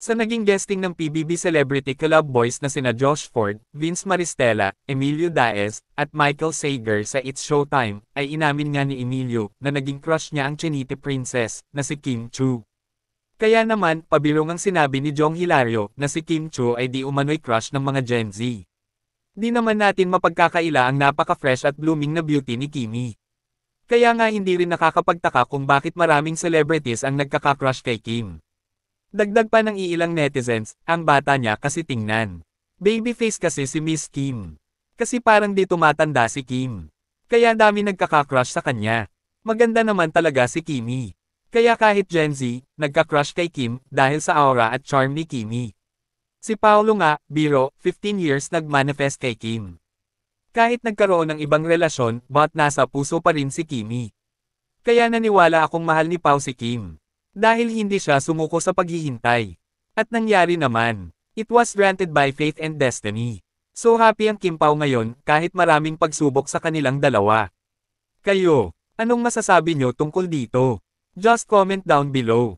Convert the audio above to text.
Sa naging guesting ng PBB Celebrity Club Boys na sina Josh Ford, Vince Maristella, Emilio Daez, at Michael Sager sa It's Showtime, ay inamin nga ni Emilio na naging crush niya ang Chinite Princess na si Kim Chu. Kaya naman, pabirong ang sinabi ni Jong Hilario na si Kim Chu ay di umano'y crush ng mga Gen Z. Di naman natin mapagkakaila ang napaka-fresh at blooming na beauty ni Kimi. Kaya nga hindi rin nakakapagtaka kung bakit maraming celebrities ang nagkaka-crush kay Kim. Dagdag pa ng iilang netizens, ang bata niya kasi tingnan. Babyface kasi si Miss Kim. Kasi parang di tumatanda si Kim. Kaya dami nagkaka-crush sa kanya. Maganda naman talaga si Kimi. Kaya kahit Gen Z, nagka-crush kay Kim dahil sa aura at charm ni Kimi. Si Paolo nga, biro, 15 years nag-manifest kay Kim. Kahit nagkaroon ng ibang relasyon, but nasa puso pa rin si Kimi. Kaya naniwala akong mahal ni Pao si Kim. Dahil hindi siya sumuko sa paghihintay. At nangyari naman. It was granted by faith and destiny. So happy ang Kim Pao ngayon kahit maraming pagsubok sa kanilang dalawa. Kayo, anong masasabi nyo tungkol dito? Just comment down below.